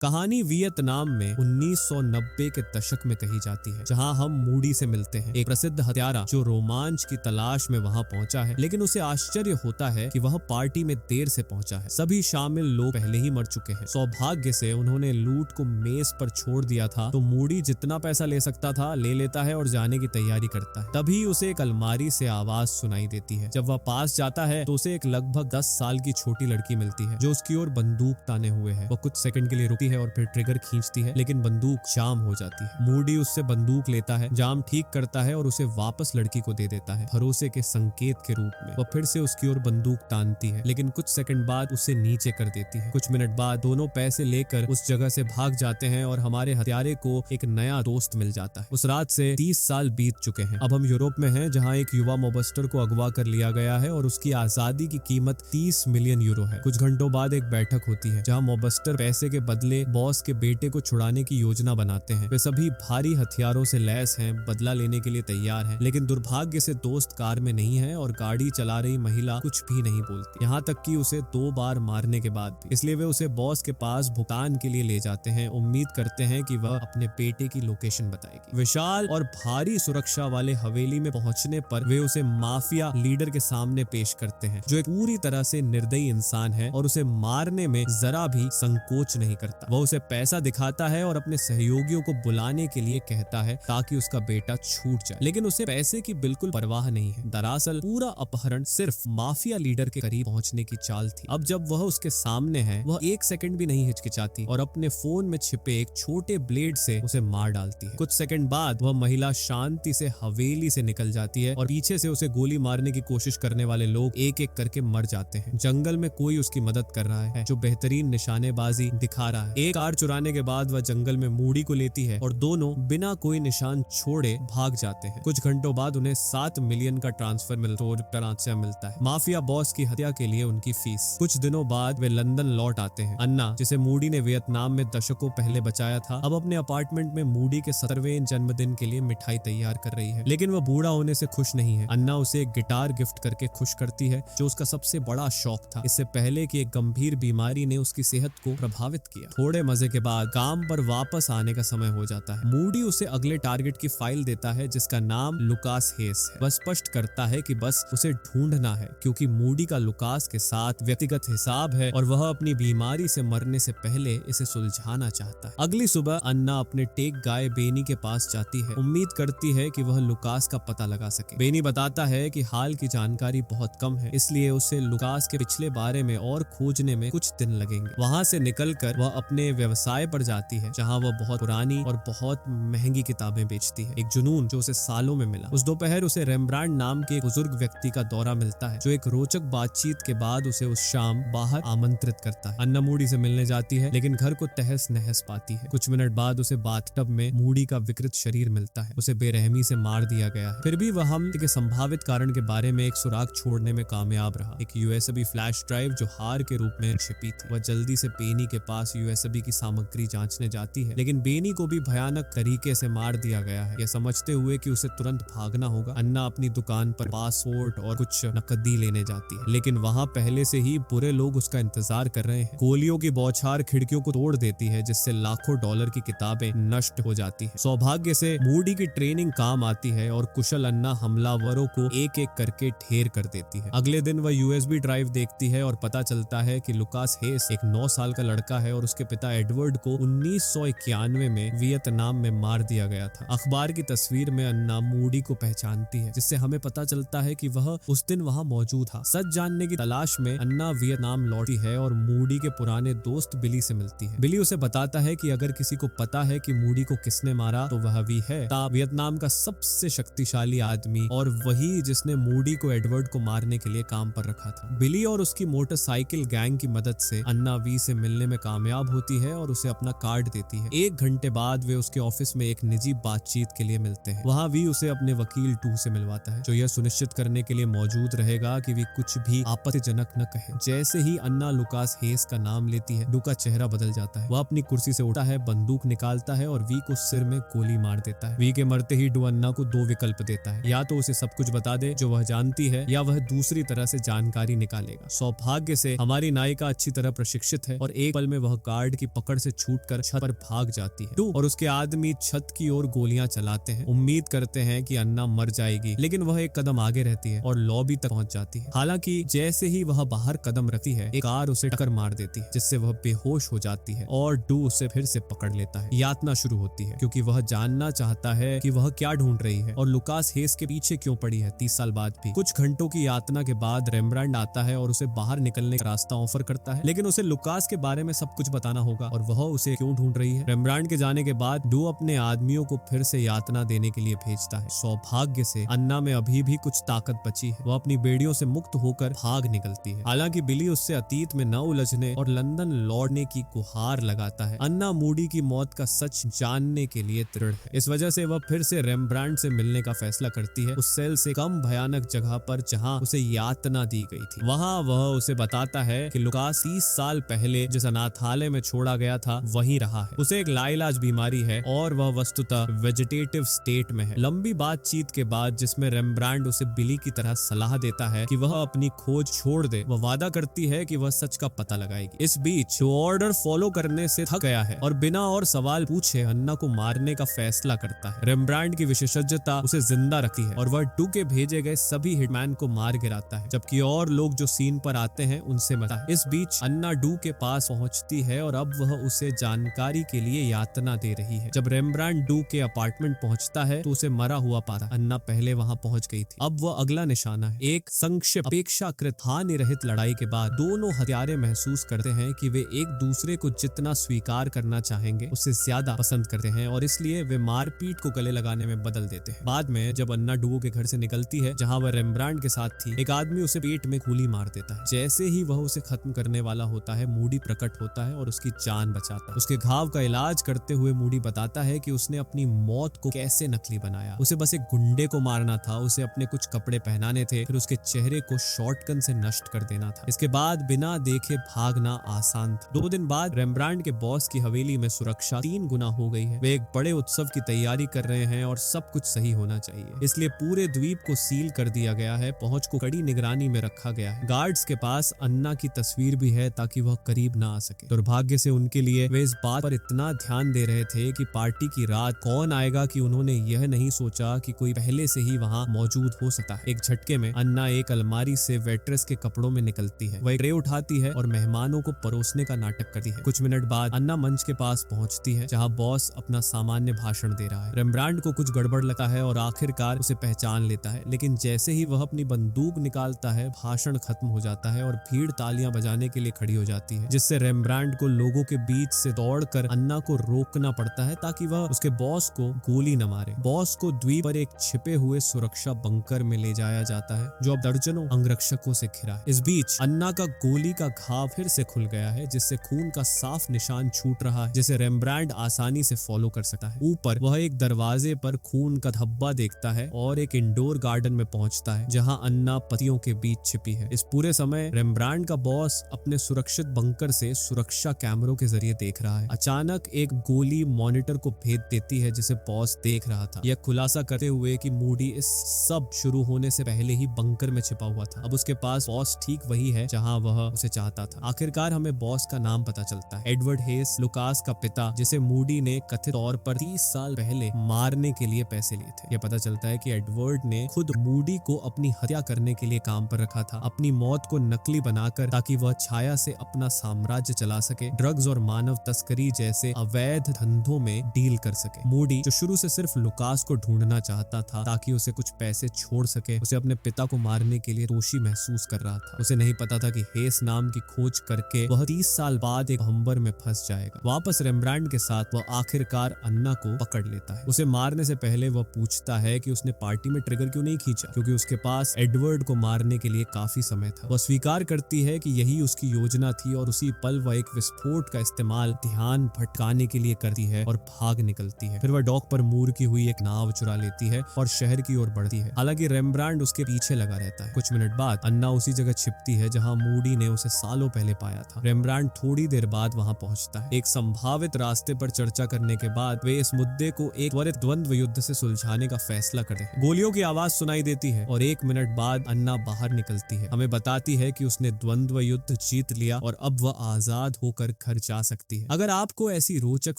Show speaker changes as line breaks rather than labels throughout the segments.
कहानी वियतनाम में 1990 के दशक में कही जाती है, जहां हम मूडी से मिलते हैं, एक प्रसिद्ध हत्यारा जो रोमांच की तलाश में वहां पहुंचा है, लेकिन उसे आश्चर्य होता है कि वह पार्टी में देर से पहुंचा है। सभी शामिल लोग पहले ही मर चुके हैं। सौभाग्य से उन्होंने लूट को मेज पर छोड़ दिया था, तो मूडी जितना पैसा ले सकता था ले लेता है और जाने की तैयारी करता है। तभी उसे एक अलमारी से आवाज सुनाई देती है। जब वह पास जाता है तो उसे एक लगभग 10 साल की छोटी लड़की मिलती है जो उसकी ओर बंदूक ताने हुए है। वह कुछ सेकंड के लिए रुकती है और फिर ट्रिगर खींचती है, लेकिन बंदूक जाम हो जाती है। मूडी उससे बंदूक लेता है, जाम ठीक करता है और उसे वापस लड़की को दे देता है, भरोसे के संकेत के रूप में। वह फिर से उसकी ओर बंदूक तानती है, लेकिन कुछ सेकंड बाद उसे नीचे कर देती है। कुछ मिनट बाद दोनों पैसे लेकर उस जगह से भाग जाते हैं और हमारे हत्यारे को एक नया दोस्त मिल जाता है। उस रात से 30 साल बीत चुके हैं। अब हम यूरोप में हैं, जहां एक युवा मोबस्टर को अगवा कर लिया गया है और उसकी आजादी की कीमत 30 मिलियन यूरो है। कुछ घंटों बाद एक बैठक होती है, जहां मोबस्टर पैसे के बदले बॉस के बेटे को छुड़ाने की योजना बनाते हैं। वे सभी भारी हथियारों से लैस हैं, बदला लेने के लिए तैयार हैं, लेकिन दुर्भाग्य से दोस्त कार में नहीं है और गाड़ी चला रही महिला कुछ भी नहीं बोलती, यहाँ तक कि उसे 2 बार मारने के बाद भी। इसलिए वे उसे बॉस के पास भुगतान के लिए ले जाते हैं, उम्मीद करते हैं कि वह अपने बेटे की लोकेशन बताएगी। विशाल और भारी सुरक्षा वाले हवेली में पहुंचने पर वे उसे माफिया लीडर के सामने पेश करते हैं, जो एक पूरी तरह से निर्दयी इंसान है और उसे मारने में जरा भी संकोच नहीं करता। वह उसे पैसा दिखाता है और अपने सहयोगियों को बुलाने के लिए कहता है ताकि उसका बेटा छूट जाए, लेकिन उसे पैसे की बिल्कुल परवाह नहीं है। दरअसल पूरा अपहरण सिर्फ माफिया लीडर के करीब पहुंचने की चाल थी। अब जब वह उसके सामने है, वह 1 सेकंड भी नहीं हिचकिचाती और अपने फोन में छिपे एक छोटे ब्लेड से उसे मार डालती है। कुछ सेकंड बाद वह महिला शांति से हवेली से निकल जाती है और पीछे से उसे गोली मारने की कोशिश करने वाले लोग एक एक करके मर जाते हैं। जंगल में कोई उसकी मदद कर रहा है, जो बेहतरीन निशानेबाजी दिखा रहा है। एक कार चुराने के बाद वह जंगल में मूडी को लेती है और दोनों बिना कोई निशान छोड़े भाग जाते हैं। कुछ घंटों बाद उन्हें 7 मिलियन का ट्रांसफर मिलता है, माफिया बॉस की हत्या के लिए उनकी फीस। कुछ दिनों बाद वे लंदन लौट आते हैं। अन्ना, जिसे मूडी ने वियतनाम में दशकों पहले बचाया था, अब अपने अपार्टमेंट में मूडी के 17वें जन्मदिन के लिए मिठाई तैयार कर रही है, लेकिन वह बूढ़ा होने से खुश नहीं है। अन्ना उसे एक गिटार गिफ्ट करके खुश करती है, जो उसका सबसे बड़ा शौक था, इससे पहले कि एक गंभीर बीमारी ने उसकी सेहत को प्रभावित किया। थोड़े मजे के बाद काम पर वापस आने का समय हो जाता है। मूडी उसे अगले टारगेट की फाइल देता है, जिसका नाम लुकास हेस है। वह स्पष्ट करता है कि बस उसे ढूंढना है, क्योंकि मूडी का लुकास के साथ व्यक्तिगत हिसाब है और वह अपनी बीमारी से मरने से पहले इसे सुलझाना चाहता है। अगली सुबह अन्ना अपने टेक गाय बेनी के पास जाती है, उम्मीद करती है कि वह लुकास का पता लगा सके। बेनी बताता है कि हाल की जानकारी बहुत कम है, इसलिए उसे लुकास के पिछले बारे में और खोजने में कुछ दिन लगेंगे। वहां से निकलकर वह अपने व्यवसाय पर जाती है, जहां वह बहुत पुरानी और बहुत महंगी किताबें बेचती है, एक जुनून जो उसे सालों में मिला। उस दोपहर उसे रेम्ब्रांड नाम के एक बुजुर्ग व्यक्ति का दौरा मिलता है, जो एक रोचक बातचीत के बाद उसे उस शाम बाहर आमंत्रित करता है। अन्ना मूडी से मिलने जाती है, लेकिन घर को तहस नहस पाती है। कुछ मिनट बाद उसे बाथटब में मूडी का विकृत शरीर मिलता है, उसे बेरहमी से मार दिया गया है। फिर भी वह हमले के संभावित कारण के बारे में एक सुराग छोड़ने में कामयाब रहा, एक यूएसबी फ्लैश ड्राइव जो हार के रूप में छिपी थी। वह जल्दी से बेनी के पास यूएसबी की सामग्री जांचने जाती है, लेकिन बेनी को भी भयानक तरीके से मार दिया गया है। यह समझते हुए कि उसे तुरंत भागना होगा, अन्ना अपनी दुकान पर पासपोर्ट और कुछ नकदी लेने जाती है, लेकिन वहां पहले से ही बुरे लोग उसका इंतजार कर रहे हैं। गोलियों की बौछार खिड़कियों को तोड़ देती है, जिससे लाखों डॉलर की किताबें नष्ट हो जाती है। सौभाग्य से मूडी की ट्रेनिंग काम आती है और कुशल अन्ना हमलावरों को एक एक करके ढेर कर देती है। अगले दिन वह यूएसबी ड्राइव देखती है और पता चलता है कि लुकास हेस एक 9 साल का लड़का है और उसके पिता एडवर्ड को 1991 में वियतनाम में मार दिया गया था। अखबार की तस्वीर में अन्ना मूडी को पहचानती है, जिससे हमें पता चलता है कि वह उस दिन वहां मौजूद था। सच जानने की तलाश में अन्ना वियतनाम लौटी है और मूडी के पुराने दोस्त बिली से मिलती है। बिली उसे बताता है कि अगर किसी को पता है कि मूडी को किसने मारा तो वह भी है वियतनाम का सबसे शक्तिशाली आदमी और वही जिसने मूडी को एडवर्ड को मारने के लिए काम पर रखा था। बिली और उसकी मोटरसाइकिल गैंग की मदद से अन्ना वी से मिलने में कामयाब होती है और उसे अपना कार्ड देती है। 1 घंटे बाद वे उसके ऑफिस में एक निजी बातचीत के लिए मिलते हैं। वहां वी उसे अपने वकील 2 से मिलवाता है, जो यह सुनिश्चित करने के लिए मौजूद रहेगा कि वी कुछ भी आपत्तिजनक न कहे। जैसे ही अन्ना लुकास हेस का नाम लेती है, डू का चेहरा बदल जाता है। वह अपनी कुर्सी से उठता है, बंदूक निकालता है और वी को सिर में गोली मार देता है। वी के मरते ही डू अन्ना को 2 विकल्प देता है, या तो उसे सब कुछ बता दे जो वह जानती है, या वह दूसरी तरह से जानकारी निकालेगा। सौभाग्य से हमारी नायिका अच्छी तरह प्रशिक्षित है और एक पल में वह कार्ड गार्ड की पकड़ से छूटकर छत पर भाग जाती है। डू और उसके आदमी छत की ओर गोलियां चलाते हैं, उम्मीद करते हैं कि अन्ना मर जाएगी, लेकिन वह एक कदम आगे रहती है और लॉबी तक पहुंच जाती है। हालांकि जैसे ही वह बाहर कदम रखती है, एक कार उसे टक्कर मार देती है, जिससे वह बेहोश हो जाती है और डू उसे फिर से पकड़ लेता है। यातना शुरू होती है क्योंकि वह जानना चाहता है कि वह क्या ढूंढ रही है और लुकास हेस के पीछे क्यों पड़ी है 30 साल बाद भी। कुछ घंटों की यातना के बाद रेम्ब्रांड आता है और उसे बाहर निकलने का रास्ता ऑफर करता है, लेकिन उसे लुकास के बारे में सब कुछ बताना होगा और वह उसे क्यों ढूंढ रही है। रेम्ब्रांड के जाने के बाद डू अपने आदमियों को फिर से यातना देने के लिए भेजता है। सौभाग्य से अन्ना में अभी भी कुछ ताकत बची है, वह अपनी बेड़ियों से मुक्त होकर भाग निकलती है। हालांकि बिली उससे अतीत में न उलझने और लंदन लौटने की गुहार लगाता है। अन्ना मूडी की मौत का सच जानने के लिए दृढ़ है। इस वजह से वह फिर से रेम्ब्रांड से मिलने का फैसला करती है, उस सेल से कम भयानक जगह पर जहां उसे यातना दी गई थी। वहां वह उसे बताता है कि लुकास 30 साल पहले जिस अनाथालय में छोड़ा गया था वहीं रहा है। उसे एक लाइलाज बीमारी है और वह वस्तुतः वेजिटेटिव स्टेट में है। लंबी बातचीत के बाद जिसमें रेम्ब्रांड उसे बिली की तरह सलाह देता है कि वह अपनी खोज छोड़ दे, वह वादा करती है कि वह सच का पता लगाएगी। इस बीच जो ऑर्डर फॉलो करने से थक गया है और बिना और सवाल पूछे अन्ना को मारने का फैसला करता है। रेम्ब्रांड की विशेषज्ञता उसे जिंदा रखती है और वह डू के भेजे गए सभी हिटमैन को मार गिराता है, जबकि और लोग जो सीन पर आते हैं उनसे मरता है। इस बीच अन्ना डू के पास पहुंचती है और अब वह उसे जानकारी के लिए यातना दे रही है। जब रेम्ब्रांड डू के अपार्टमेंट पहुंचता है तो उसे मरा हुआ पाता। अन्ना पहले वहां पहुंच गई थी। अब वह अगला निशाना है। एक संक्षिप्त अपेक्षाकृत हानि रहित लड़ाई के बाद दोनों हत्यारे महसूस करते हैं कि वे एक दूसरे को जितना स्वीकार करना चाहेंगे उससे ज्यादा पसंद करते हैं और इसलिए वे मारपीट को गले लगाने में बदल देते हैं। बाद में जब अन्ना डुओ के घर से निकलती है जहां वह रेम्ब्रांड के साथ थी, एक आदमी उसे पेट में गोली मार देता है। जैसे ही वह उसे खत्म करने वाला होता है, मूडी प्रकट होता है और उसकी जान बचाता है। उसके घाव का इलाज करते हुए मूडी बताता है कि उसने अपनी मौत को कैसे नकली बनाया। उसे बस एक गुंडे को मारना था, उसे अपने कुछ कपड़े पहनाने थे, फिर उसके चेहरे को शॉटगन से नष्ट कर देना था। इसके बाद बिना देखे भागना आसान था। 2 दिन बाद रेम्ब्रांड के बॉस की हवेली में सुरक्षा 3 गुना हो गई है। वे एक बड़े उत्सव की तैयारी कर रहे हैं और सब कुछ सही होना चाहिए, इसलिए पूरे द्वीप को सील कर दिया गया है। पहुंच को कड़ी निगरानी में रखा गया है। गार्ड्स के पास अन्ना की तस्वीर भी है ताकि वह करीब ना आ सके। दुर्भाग्य से उनके लिए वे इस बात पर इतना ध्यान दे रहे थे कि पार्टी की रात कौन आएगा कि उन्होंने यह नहीं सोचा कि कोई पहले से ही वहां मौजूद हो सकता है। एक झटके में अन्ना एक अलमारी से वेट्रेस के कपड़ों में निकलती है। वह ट्रे उठाती है और मेहमानों को परोसने का नाटक करती है। कुछ मिनट बाद अन्ना मंच के पास पहुंचती है जहां बॉस अपना सामान्य भाषण दे रहा है। रेम्ब्रांड को कुछ गड़बड़ लगता है और आखिरकार उसे पहचान लेता है, लेकिन जैसे ही वह अपनी बंदूक निकालता है भाषण खत्म हो जाता है और भीड़ तालियां बजाने के लिए खड़ी हो जाती है, जिससे रेम्ब्रांड को लोगों के बीच से दौड़कर अन्ना को रोकना पड़ता है ताकि वह उसके बॉस को गोली न मारे। बॉस को द्वीप पर एक छिपे हुए सुरक्षा बंकर में ले जाया जाता है जो अब दर्जनों अंगरक्षकों से घिरा है। इस बीच अन्ना का गोली का घाव फिर से खुल गया है, जिससे खून का साफ निशान छूट रहा है, जिसे रेम्ब्रांड आसानी से फॉलो कर सकता है। ऊपर वह एक दरवाजे पर खून का धब्बा देखता है और एक इंडोर गार्डन में पहुंचता है जहां अन्ना पत्तियों के बीच छिपी है। इस पूरे समय रेम्ब्रांड का बॉस अपने सुरक्षित बंकर से सुरक्षा कैमरों के जरिए देख रहा है। अचानक एक गोली मॉनिटर को भेद देती है जिसे बॉस देख रहा था, यह खुलासा करते हुए कि मूडी इस सब शुरू होने से पहले ही बंकर में छिपा हुआ था। अब उसके पास बॉस ठीक वही है जहां वह उसे चाहता था। आखिरकार हमें बॉस का नाम पता चलता है, एडवर्ड हेस, लुकास का पिता, जिसे मूडी ने कथित तौर पर 30 साल पहले मारने के लिए पैसे लिए थे। यह पता चलता है कि एडवर्ड ने खुद मूडी को अपनी हत्या करने के लिए काम पर रखा था, अपनी मौत को नकली बनाकर ताकि वह छाया से अपना साम्राज्य चला सके, ड्रग्स और मानव तस्करी जैसे अवैध धंधों में डील कर सके। मूडी जो शुरू से सिर्फ लुकास को ढूंढना चाहता था ताकि उसे कुछ पैसे छोड़ सके, उसे अपने पिता को मारने के लिए दोषी महसूस कर रहा था। उसे नहीं पता था कि हेस नाम की खोज करके वह 30 साल बाद एक हंबर में फंस जाएगा। वापस रेम्ब्रांड के साथ वह आखिरकार अन्ना को पकड़ लेता है। उसे मारने से पहले वह पूछता है कि उसने पार्टी में ट्रिगर क्यों नहीं खींचा, क्योंकि उसके पास एडवर्ड को मारने के लिए काफी समय था। वह स्वीकार करती है कि यही उसकी योजना थी और उसी पल वह एक विस्फोट का इस्तेमाल ध्यान भटकाने के लिए करती है और भाग निकलती है। फिर वह डॉक पर मूर की हुई एक नाव चुरा लेती है और शहर की ओर बढ़ती है। हालांकि रेम्ब्रांड उसके पीछे लगा रहता है। कुछ मिनट बाद अन्ना उसी जगह छिपती है जहां मूडी ने उसे सालों पहले पाया था। रेम्ब्रांड थोड़ी देर बाद वहां पहुंचता है। एक संभावित रास्ते पर चर्चा करने के बाद वे इस मुद्दे को एक त्वरित द्वंद्व युद्ध से सुलझाने का फैसला करते हैं। गोलियों की आवाज सुनाई देती है और 1 मिनट बाद अन्ना बाहर निकलती है। हमें बताती है कि उसने द्वंद्व युद्ध जीत लिया और अब वह आजाद होकर घर जा सकती है। अगर आपको ऐसी रोचक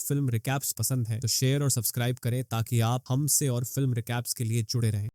फिल्म रिकैप्स पसंद है तो शेयर और सब्सक्राइब करें ताकि आप हमसे और फिल्म रिकैप्स के लिए जुड़े रहें।